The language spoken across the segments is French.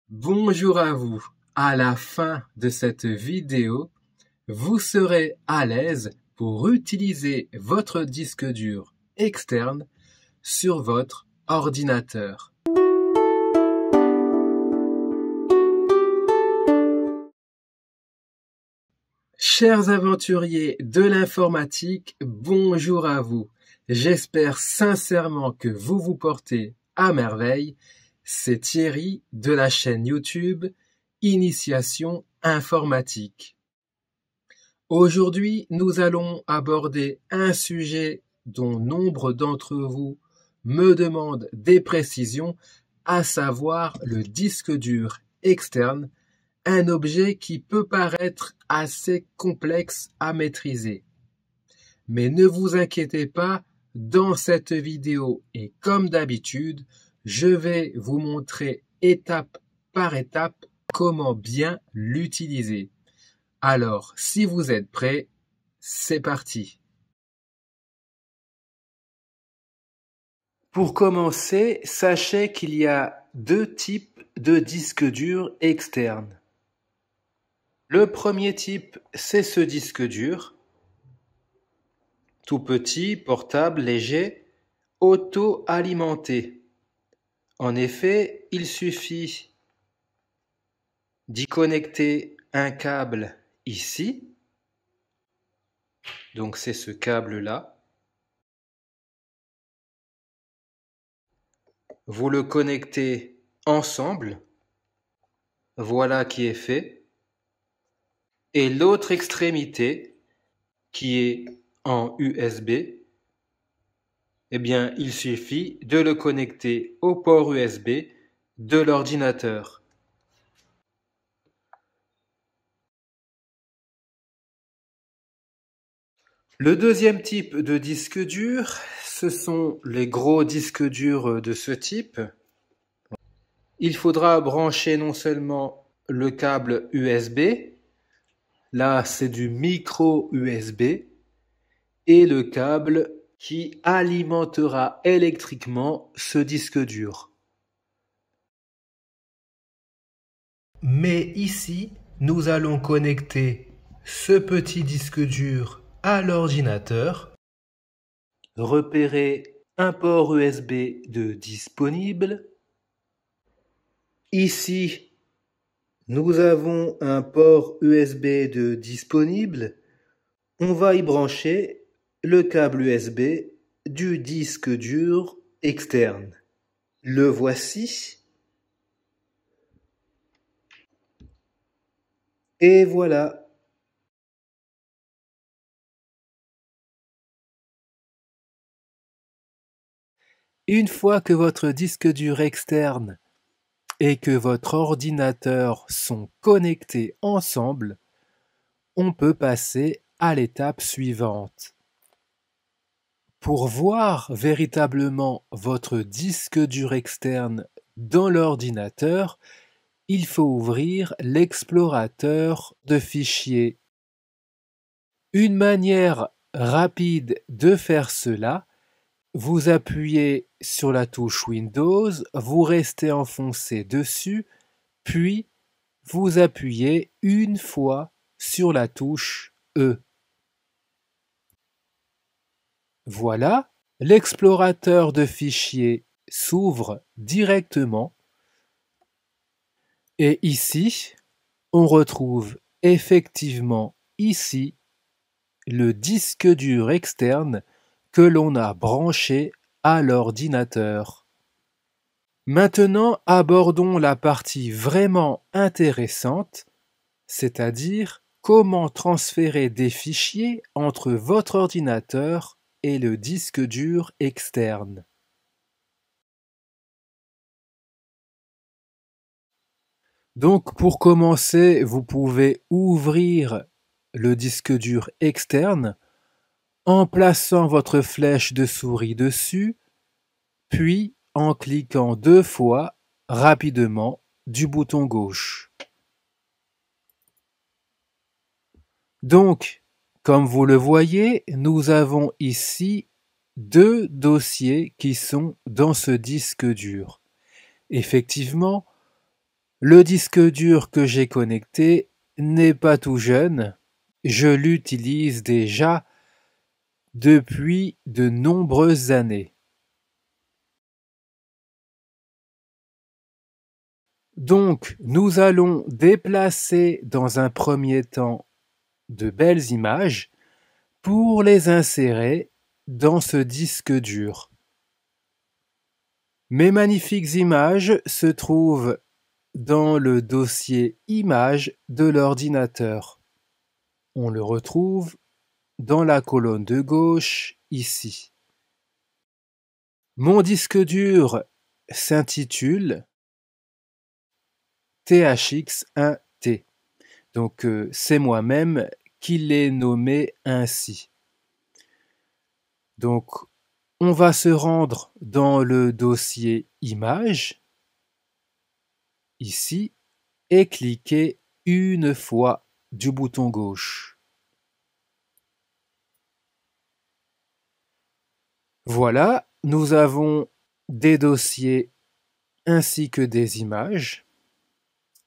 Bonjour à vous. À la fin de cette vidéo, vous serez à l'aise pour utiliser votre disque dur externe sur votre ordinateur. Chers aventuriers de l'informatique, bonjour à vous. J'espère sincèrement que vous vous portez à merveille. C'est Thierry de la chaîne YouTube Initiation Informatique. Aujourd'hui, nous allons aborder un sujet dont nombre d'entre vous me demandent des précisions, à savoir le disque dur externe, un objet qui peut paraître assez complexe à maîtriser. Mais ne vous inquiétez pas, dans cette vidéo et comme d'habitude, je vais vous montrer étape par étape comment bien l'utiliser. Alors, si vous êtes prêts, c'est parti. Pour commencer, sachez qu'il y a deux types de disques durs externes. Le premier type, c'est ce disque dur, tout petit, portable, léger, auto-alimenté. En effet, il suffit d'y connecter un câble ici, donc c'est ce câble-là. Vous le connectez ensemble, voilà qui est fait. Et l'autre extrémité, qui est en USB, eh bien, il suffit de le connecter au port USB de l'ordinateur. Le deuxième type de disque dur, ce sont les gros disques durs de ce type. Il faudra brancher non seulement le câble USB, là c'est du micro USB, et le câble qui alimentera électriquement ce disque dur. Mais ici, nous allons connecter ce petit disque dur à l'ordinateur, repérer un port USB de disponible. Ici, nous avons un port USB de disponible. On va y brancher le câble USB du disque dur externe. Le voici. Et voilà. Une fois que votre disque dur externe et que votre ordinateur sont connectés ensemble, on peut passer à l'étape suivante. Pour voir véritablement votre disque dur externe dans l'ordinateur, il faut ouvrir l'explorateur de fichiers. Une manière rapide de faire cela, vous appuyez sur la touche Windows, vous restez enfoncé dessus, puis vous appuyez une fois sur la touche E. Voilà, l'explorateur de fichiers s'ouvre directement et ici, on retrouve effectivement ici le disque dur externe que l'on a branché à l'ordinateur. Maintenant, abordons la partie vraiment intéressante, c'est-à-dire comment transférer des fichiers entre votre ordinateur et le disque dur externe. Donc pour commencer, vous pouvez ouvrir le disque dur externe en plaçant votre flèche de souris dessus, puis en cliquant 2 fois rapidement du bouton gauche. Donc, comme vous le voyez, nous avons ici 2 dossiers qui sont dans ce disque dur. Effectivement, Le disque dur que j'ai connecté n'est pas tout jeune, je l'utilise déjà depuis de nombreuses années. Donc, nous allons déplacer dans un premier temps de belles images pour les insérer dans ce disque dur. Mes magnifiques images se trouvent dans le dossier images de l'ordinateur. On le retrouve dans la colonne de gauche ici. Mon disque dur s'intitule THX1T. Donc c'est moi-même qui l'ai nommé ainsi. Donc on va se rendre dans le dossier images ici et cliquer une fois du bouton gauche. Voilà, nous avons des dossiers ainsi que des images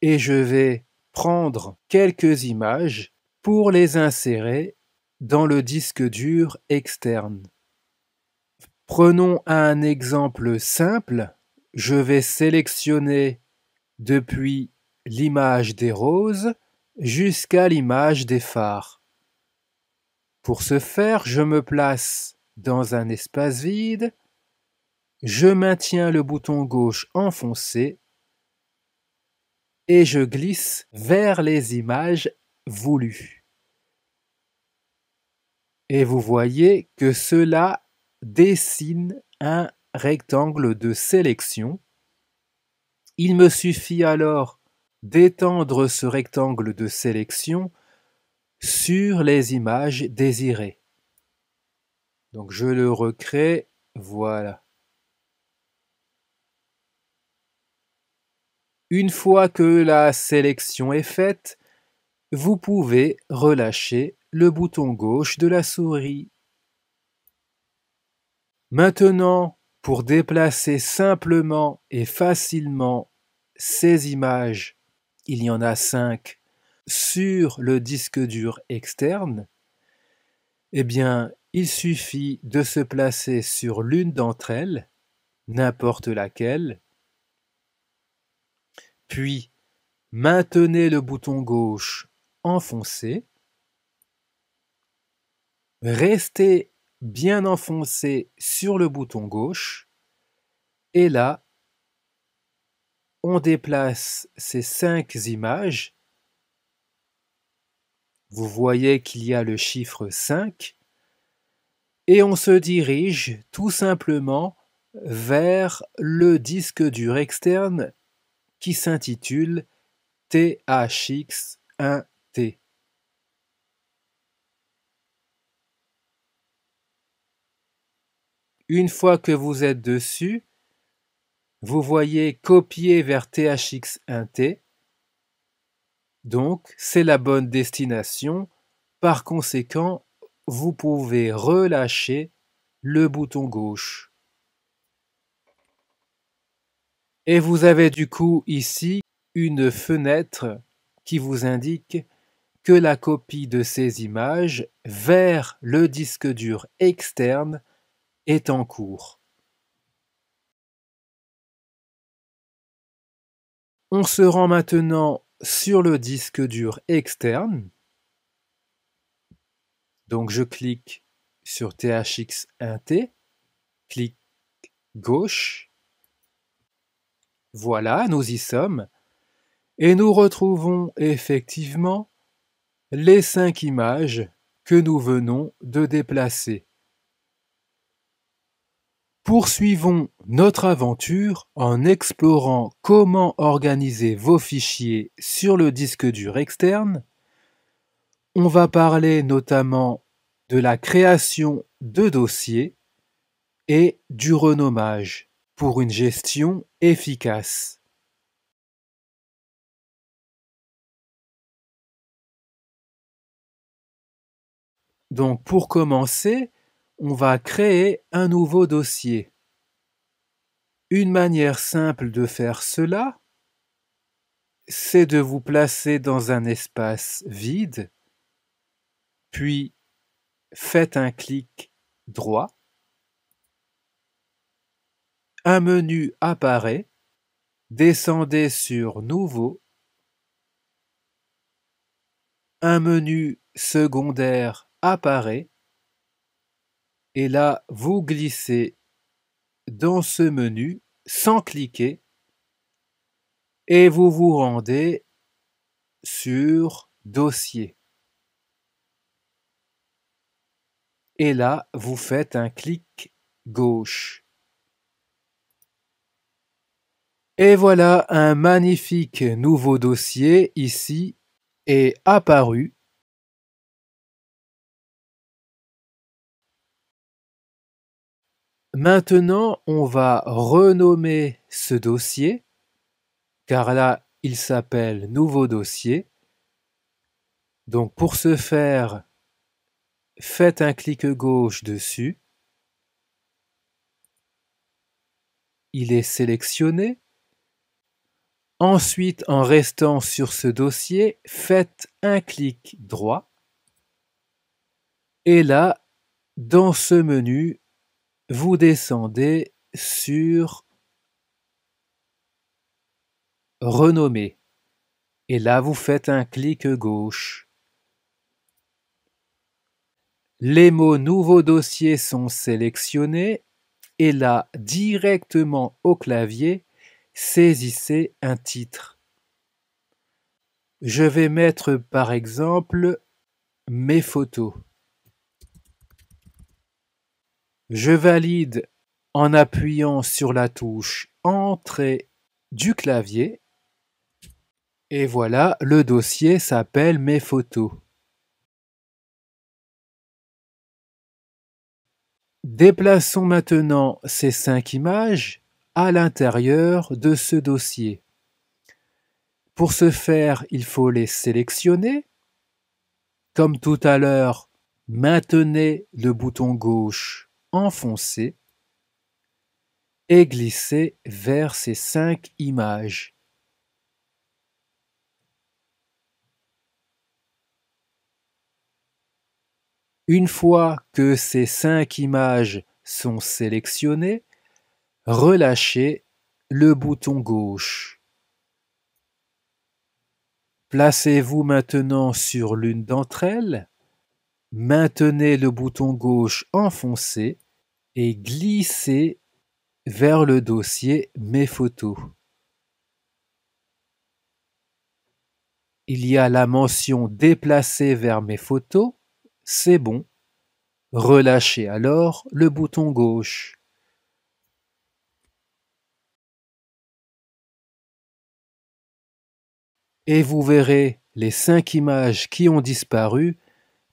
et je vais prendre quelques images pour les insérer dans le disque dur externe. Prenons un exemple simple. Je vais sélectionner depuis l'image des roses jusqu'à l'image des phares. Pour ce faire, je me place dans un espace vide, je maintiens le bouton gauche enfoncé et je glisse vers les images voulues. Et vous voyez que cela dessine un rectangle de sélection. Il me suffit alors d'étendre ce rectangle de sélection sur les images désirées. Donc je le recrée, voilà. Une fois que la sélection est faite, vous pouvez relâcher le bouton gauche de la souris. Maintenant, pour déplacer simplement et facilement ces images, il y en a 5, sur le disque dur externe, eh bien, il suffit de se placer sur l'une d'entre elles, n'importe laquelle, puis maintenez le bouton gauche enfoncé, restez bien enfoncé sur le bouton gauche, et là, on déplace ces 5 images. Vous voyez qu'il y a le chiffre 5, et on se dirige tout simplement vers le disque dur externe qui s'intitule THX1T. Une fois que vous êtes dessus, vous voyez copier vers THX1T. Donc, c'est la bonne destination. Par conséquent, vous pouvez relâcher le bouton gauche. Et vous avez du coup ici une fenêtre qui vous indique que la copie de ces images vers le disque dur externe est en cours. On se rend maintenant sur le disque dur externe. Donc je clique sur THX1T, clic gauche. Voilà, nous y sommes. Et nous retrouvons effectivement les 5 images que nous venons de déplacer. Poursuivons notre aventure en explorant comment organiser vos fichiers sur le disque dur externe. On va parler notamment de la création de dossiers et du renommage pour une gestion efficace. Donc pour commencer, on va créer un nouveau dossier. Une manière simple de faire cela, c'est de vous placer dans un espace vide, puis faites un clic droit. Un menu apparaît, descendez sur Nouveau. Un menu secondaire apparaît, et là, vous glissez dans ce menu sans cliquer, et vous vous rendez sur Dossier. Et là, vous faites un clic gauche. Et voilà, un magnifique nouveau dossier ici est apparu. Maintenant, on va renommer ce dossier, car là, il s'appelle Nouveau dossier. Donc pour ce faire, faites un clic gauche dessus. Il est sélectionné. Ensuite, en restant sur ce dossier, faites un clic droit. Et là, dans ce menu, vous descendez sur Renommer. Et là, vous faites un clic gauche. Les mots Nouveau dossier sont sélectionnés. Et là, directement au clavier, saisissez un titre. Je vais mettre par exemple mes photos. Je valide en appuyant sur la touche Entrée du clavier. Et voilà, le dossier s'appelle Mes photos. Déplaçons maintenant ces 5 images à l'intérieur de ce dossier. Pour ce faire, il faut les sélectionner. Comme tout à l'heure, maintenez le bouton gauche enfoncé et glissez vers ces 5 images. Une fois que ces 5 images sont sélectionnées, relâchez le bouton gauche. Placez-vous maintenant sur l'une d'entre elles, maintenez le bouton gauche enfoncé et glissez vers le dossier Mes photos. Il y a la mention Déplacer vers mes photos, c'est bon. Relâchez alors le bouton gauche. Et vous verrez les 5 images qui ont disparu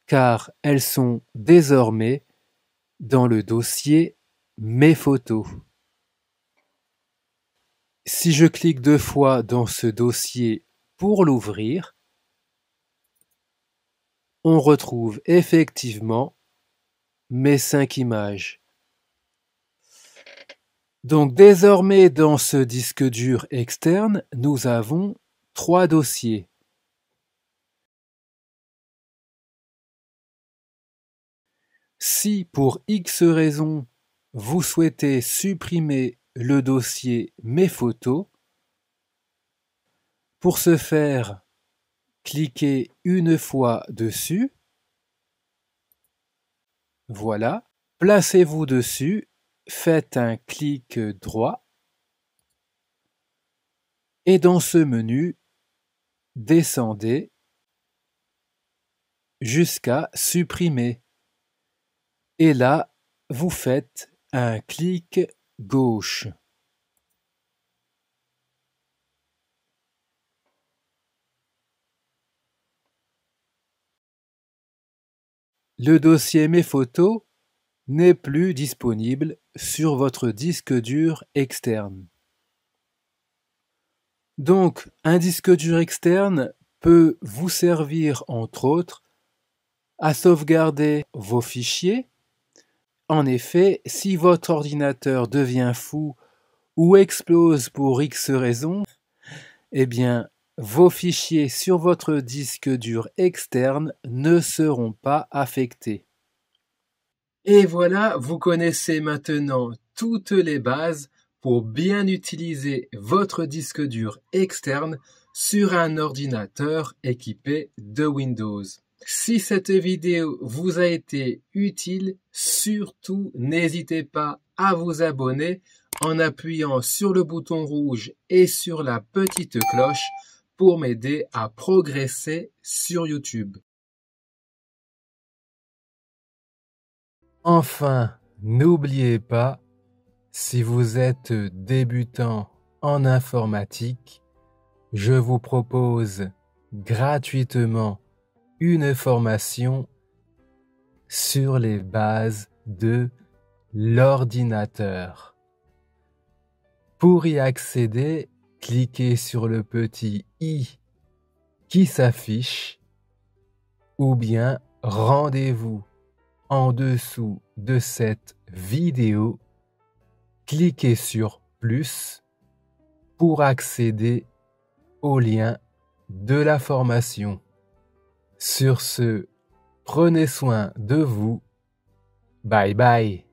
car elles sont désormais dans le dossier Mes photos. Si je clique 2 fois dans ce dossier pour l'ouvrir, on retrouve effectivement mes 5 images. Donc désormais dans ce disque dur externe, nous avons 3 dossiers. Si pour X raison, vous souhaitez supprimer le dossier Mes photos, pour ce faire, cliquez une fois dessus. Voilà. Placez-vous dessus, faites un clic droit et dans ce menu, descendez jusqu'à Supprimer. Et là, vous faites un clic gauche. Le dossier Mes photos n'est plus disponible sur votre disque dur externe. Donc, un disque dur externe peut vous servir, entre autres, à sauvegarder vos fichiers. En effet, si votre ordinateur devient fou ou explose pour X raison, eh bien, vos fichiers sur votre disque dur externe ne seront pas affectés. Et voilà, vous connaissez maintenant toutes les bases pour bien utiliser votre disque dur externe sur un ordinateur équipé de Windows. Si cette vidéo vous a été utile, surtout n'hésitez pas à vous abonner en appuyant sur le bouton rouge et sur la petite cloche pour m'aider à progresser sur YouTube. Enfin, n'oubliez pas, si vous êtes débutant en informatique, je vous propose gratuitement une formation sur les bases de l'ordinateur. Pour y accéder, cliquez sur le petit i qui s'affiche ou bien rendez-vous en dessous de cette vidéo, cliquez sur plus pour accéder au lien de la formation. Sur ce, prenez soin de vous. Bye bye.